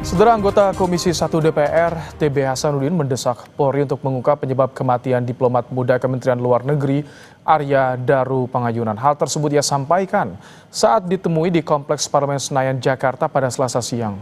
Saudara anggota Komisi 1 DPR, TB Hasanuddin mendesak Polri untuk mengungkap penyebab kematian diplomat muda Kementerian Luar Negeri Arya Daru Pangayunan. Hal tersebut ia sampaikan saat ditemui di Kompleks Parlemen Senayan, Jakarta pada Selasa siang.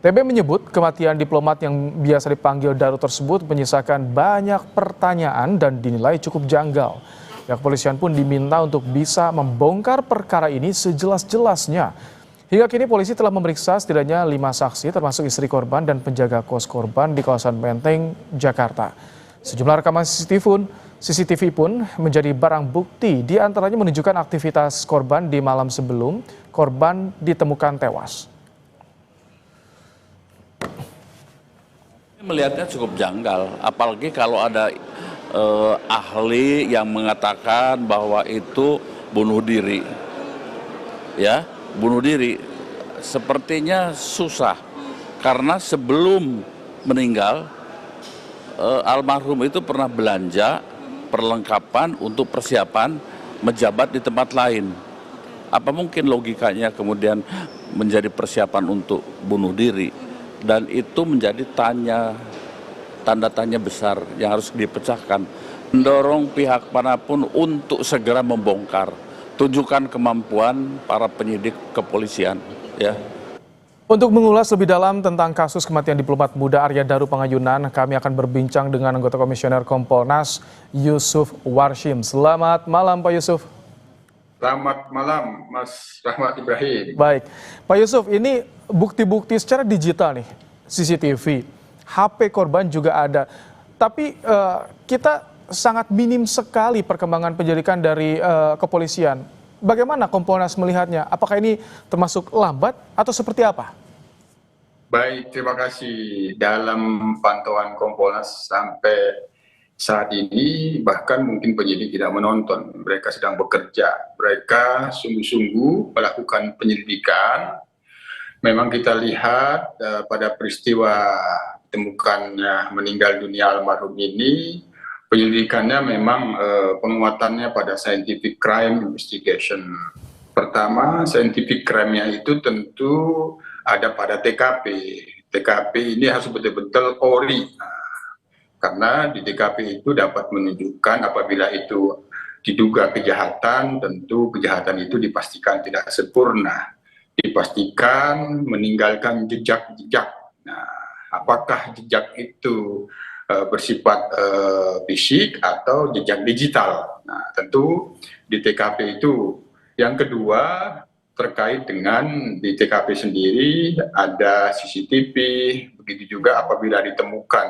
TB menyebut kematian diplomat yang biasa dipanggil Daru tersebut menyisakan banyak pertanyaan dan dinilai cukup janggal. Pihak kepolisian pun diminta untuk bisa membongkar perkara ini sejelas-jelasnya. Hingga kini polisi telah memeriksa setidaknya 5 saksi termasuk istri korban dan penjaga kos korban di kawasan Menteng, Jakarta. Sejumlah rekaman CCTV pun menjadi barang bukti, di antaranya menunjukkan aktivitas korban di malam sebelum korban ditemukan tewas. Melihatnya cukup janggal, apalagi kalau ada ahli yang mengatakan bahwa itu bunuh diri. Ya, bunuh diri sepertinya susah karena sebelum meninggal almarhum itu pernah belanja perlengkapan untuk persiapan menjabat di tempat lain. Apa mungkin logikanya kemudian menjadi persiapan untuk bunuh diri? Dan itu menjadi tanda tanya besar yang harus dipecahkan. Mendorong pihak manapun untuk segera membongkar. Tunjukkan kemampuan para penyidik kepolisian. Ya. Untuk mengulas lebih dalam tentang kasus kematian diplomat muda Arya Daru Pangayunan, kami akan berbincang dengan anggota Komisioner Kompolnas Yusuf Warshim. Selamat malam Pak Yusuf. Selamat malam Mas Rahmat Ibrahim. Baik, Pak Yusuf, ini bukti-bukti secara digital nih, CCTV, HP korban juga ada. Tapi kita sangat minim sekali perkembangan penyelidikan dari kepolisian. Bagaimana Kompolnas melihatnya? Apakah ini termasuk lambat atau seperti apa? Baik, terima kasih. Dalam pantauan Kompolnas sampai saat ini bahkan mungkin penyidik tidak menonton. Mereka sedang bekerja. Mereka sungguh-sungguh melakukan penyelidikan. Memang kita lihat pada peristiwa ditemukannya meninggal dunia almarhum ini, penyelidikannya memang penguatannya pada scientific crime investigation. Pertama, scientific crime-nya itu tentu ada pada TKP. TKP ini harus betul-betul ori. Karena di TKP itu dapat menunjukkan apabila itu diduga kejahatan, tentu kejahatan itu dipastikan tidak sempurna. Dipastikan meninggalkan jejak-jejak. Nah, apakah jejak itu bersifat fisik atau jejak digital. Nah, tentu di TKP itu. Yang kedua, terkait dengan di TKP sendiri ada CCTV, begitu juga apabila ditemukan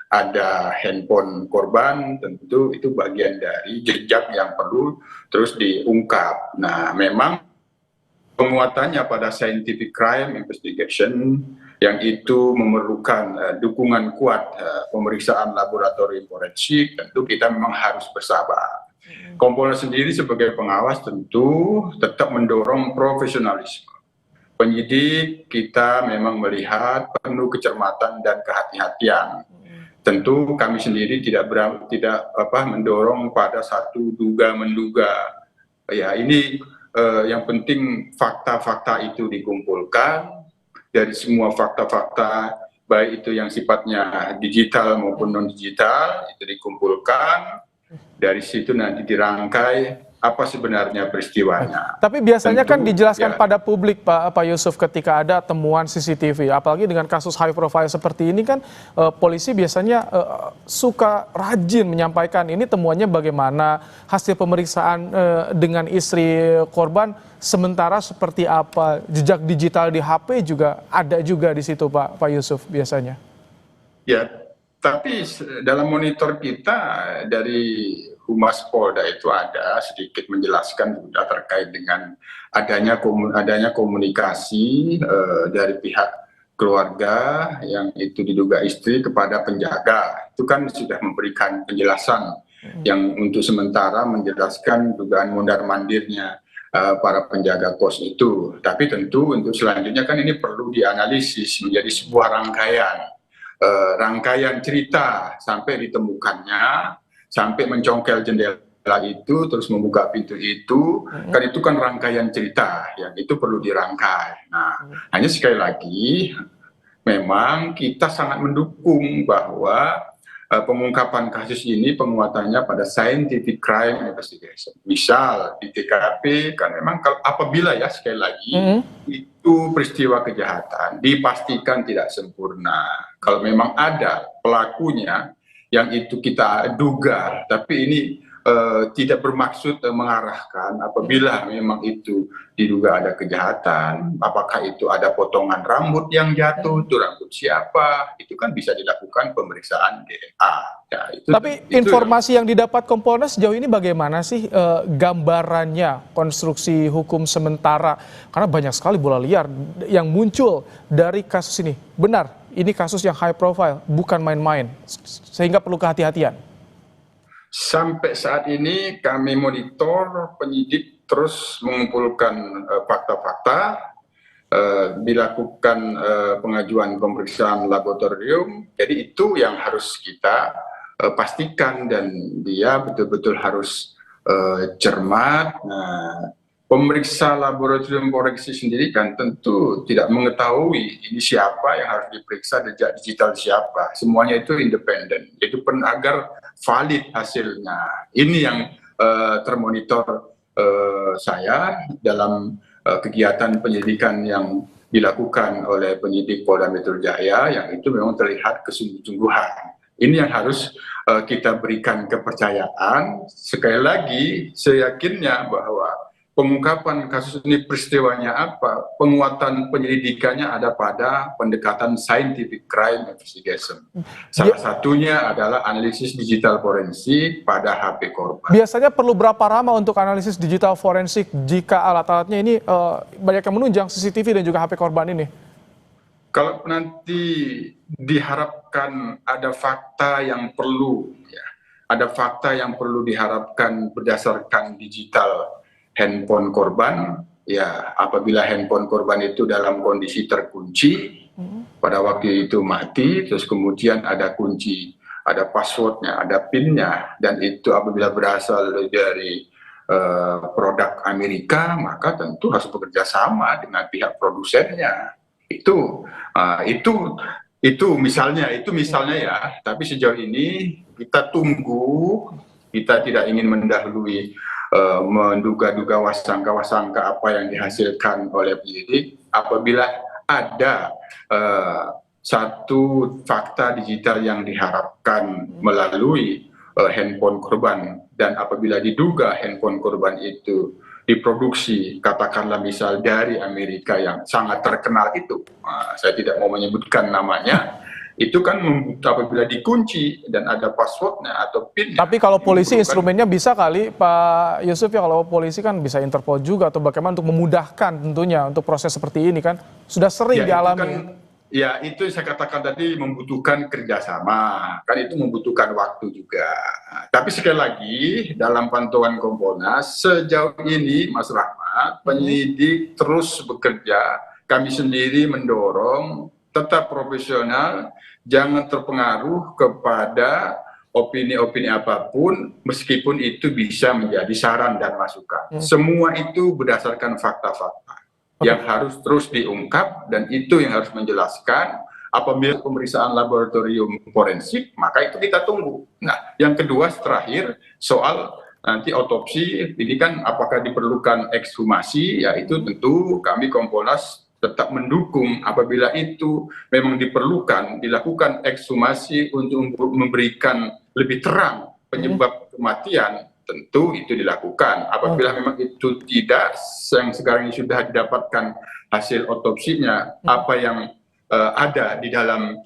ada handphone korban, tentu itu bagian dari jejak yang perlu terus diungkap. Nah, memang penguatannya pada scientific crime investigation yang itu memerlukan dukungan kuat pemeriksaan laboratorium forensik, tentu kita memang harus bersabar. Kompolnas sendiri sebagai pengawas tentu tetap mendorong profesionalisme. Penyidik kita memang melihat penuh kecermatan dan kehati-hatian. Tentu kami sendiri tidak mendorong pada satu duga-menduga. Ya, ini yang penting fakta-fakta itu dikumpulkan. Dari semua fakta-fakta, baik itu yang sifatnya digital maupun non-digital, itu dikumpulkan. Dari situ nanti dirangkai apa sebenarnya peristiwanya. Tapi biasanya tentu, kan dijelaskan pada publik Pak Yusuf ketika ada temuan CCTV, apalagi dengan kasus high profile seperti ini kan polisi biasanya suka rajin menyampaikan ini temuannya bagaimana, hasil pemeriksaan dengan istri korban sementara seperti apa, jejak digital di HP juga ada juga di situ Pak Yusuf biasanya. Ya, tapi dalam monitor kita dari Humas Polda itu ada sedikit menjelaskan juga terkait dengan adanya komunikasi dari pihak keluarga yang itu diduga istri kepada penjaga. Itu kan sudah memberikan penjelasan yang untuk sementara menjelaskan dugaan mondar-mandirnya para penjaga kos itu. Tapi tentu untuk selanjutnya kan ini perlu dianalisis menjadi sebuah rangkaian cerita sampai ditemukannya, sampai mencongkel jendela itu, terus membuka pintu itu, kan itu kan rangkaian cerita yang itu perlu dirangkai. Nah, hanya sekali lagi memang kita sangat mendukung bahwa pengungkapan kasus ini penguatannya pada scientific crime investigation. Misal di TKP kan memang apabila ya sekali lagi itu peristiwa kejahatan dipastikan tidak sempurna. Kalau memang ada pelakunya yang itu kita duga, tapi ini tidak bermaksud mengarahkan apabila memang itu diduga ada kejahatan, apakah itu ada potongan rambut yang jatuh, itu rambut siapa, itu kan bisa dilakukan pemeriksaan DNA. Ya, Tapi informasi yang didapat Kompolnas sejauh ini bagaimana sih gambarannya konstruksi hukum sementara? Karena banyak sekali bola liar yang muncul dari kasus ini. Benar, ini kasus yang high profile, bukan main-main, sehingga perlu kehati-hatian. Sampai saat ini kami monitor, penyidik terus mengumpulkan fakta-fakta, dilakukan pengajuan pemeriksaan laboratorium. Jadi itu yang harus kita pastikan dan dia betul-betul harus cermat. Nah, pemeriksa laboratorium forensik sendiri kan tentu tidak mengetahui ini siapa yang harus diperiksa, jejak digital siapa. Semuanya itu independen. Itu pun agar valid hasilnya. Ini yang termonitor saya dalam kegiatan penyelidikan yang dilakukan oleh penyidik Polda Metro Jaya, yang itu memang terlihat kesungguh-sungguhan. Ini yang harus kita berikan kepercayaan. Sekali lagi, saya yakinnya bahwa pengungkapan kasus ini peristiwanya apa, penguatan penyelidikannya ada pada pendekatan scientific crime investigation. Salah satunya adalah analisis digital forensik pada HP korban. Biasanya perlu berapa lama untuk analisis digital forensik jika alat-alatnya ini banyak yang menunjang CCTV dan juga HP korban ini? Kalau nanti diharapkan ada fakta yang perlu, ya, ada fakta yang perlu diharapkan berdasarkan digital handphone korban, ya apabila handphone korban itu dalam kondisi terkunci, pada waktu itu mati, terus kemudian ada kunci, ada passwordnya, ada PIN-nya, dan itu apabila berasal dari produk Amerika, maka tentu harus bekerja sama dengan pihak produsennya. Itu misalnya ya, tapi sejauh ini kita tunggu, kita tidak ingin mendahului menduga-duga wasangka-wasangka apa yang dihasilkan oleh penyidik. Apabila ada satu fakta digital yang diharapkan melalui handphone korban, dan apabila diduga handphone korban itu diproduksi, katakanlah misal dari Amerika yang sangat terkenal itu, saya tidak mau menyebutkan namanya, itu kan apabila dikunci dan ada passwordnya atau PIN. Tapi kalau polisi instrumennya bisa kali Pak Yusuf ya, kalau polisi kan bisa Interpol juga atau bagaimana untuk memudahkan tentunya untuk proses seperti ini kan sudah sering dialami. Ya itu saya katakan tadi membutuhkan kerjasama, kan itu membutuhkan waktu juga. Tapi sekali lagi dalam pantauan Kompolnas sejauh ini Mas Rahmat, penyidik terus bekerja, kami sendiri mendorong tetap profesional, jangan terpengaruh kepada opini-opini apapun, meskipun itu bisa menjadi saran dan masukan. Semua itu berdasarkan fakta-fakta yang harus terus diungkap, dan itu yang harus menjelaskan. Apabila pemeriksaan laboratorium forensik, maka itu kita tunggu. Nah, yang kedua terakhir soal nanti otopsi, ini kan apakah diperlukan ekshumasi, ya itu tentu kami Kompolnas tetap mendukung apabila itu memang diperlukan, dilakukan ekshumasi untuk memberikan lebih terang penyebab kematian, tentu itu dilakukan. Apabila memang itu tidak, yang sekarang ini sudah didapatkan hasil otopsinya, apa yang ada di dalam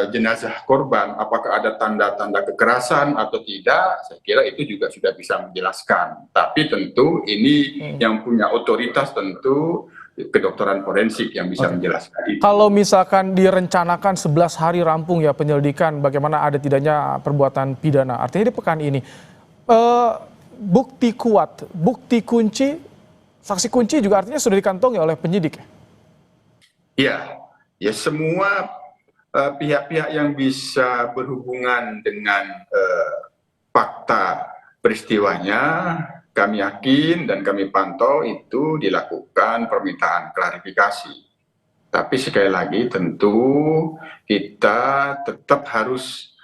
jenazah korban, apakah ada tanda-tanda kekerasan atau tidak, saya kira itu juga sudah bisa menjelaskan. Tapi tentu ini yang punya otoritas tentu kedokteran forensik yang bisa menjelaskan itu. Kalau misalkan direncanakan 11 hari rampung ya penyelidikan, bagaimana ada tidaknya perbuatan pidana, artinya di pekan ini bukti kuat, bukti kunci, saksi kunci juga artinya sudah dikantongi oleh penyidik. Iya, ya semua pihak-pihak yang bisa berhubungan dengan fakta peristiwanya, kami yakin dan kami pantau itu dilakukan permintaan klarifikasi. Tapi sekali lagi tentu kita tetap harus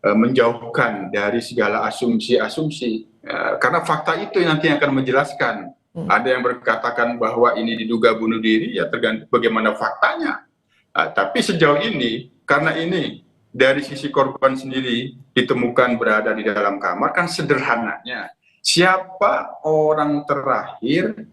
menjauhkan dari segala asumsi-asumsi. Karena fakta itu yang nanti akan menjelaskan. Ada yang berkatakan bahwa ini diduga bunuh diri, ya tergantung bagaimana faktanya. Tapi sejauh ini, karena ini dari sisi korban sendiri ditemukan berada di dalam kamar, kan sederhananya siapa orang terakhir,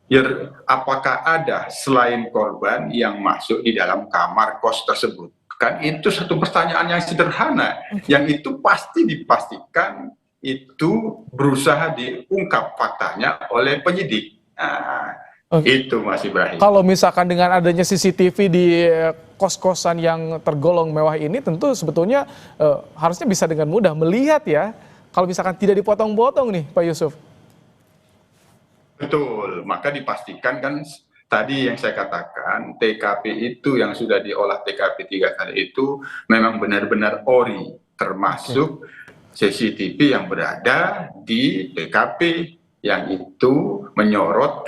ya, apakah ada selain korban yang masuk di dalam kamar kos tersebut? Kan itu satu pertanyaan yang sederhana, yang itu pasti dipastikan itu berusaha diungkap faktanya oleh penyidik. Itu Mas Ibrahim. Kalau misalkan dengan adanya CCTV di kos-kosan yang tergolong mewah ini, tentu sebetulnya harusnya bisa dengan mudah melihat ya, kalau misalkan tidak dipotong-potong nih Pak Yusuf. Betul, maka dipastikan kan tadi yang saya katakan TKP itu yang sudah diolah TKP 3 kali itu memang benar-benar ori, termasuk CCTV yang berada di TKP yang itu menyorot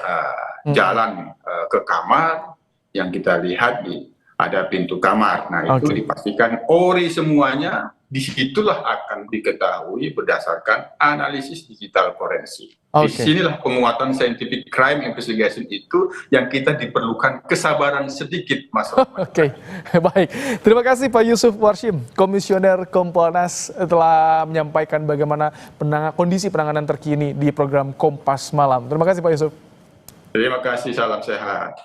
jalan ke kamar yang kita lihat ada pintu kamar. Nah itu dipastikan ori semuanya. Disitulah akan diketahui berdasarkan analisis digital forensik. Disinilah penguatan scientific crime investigation itu yang kita diperlukan kesabaran sedikit, Mas. Baik. Terima kasih Pak Yusuf Warshim, Komisioner Kompolnas telah menyampaikan bagaimana kondisi penanganan terkini di program Kompas Malam. Terima kasih Pak Yusuf. Terima kasih, salam sehat.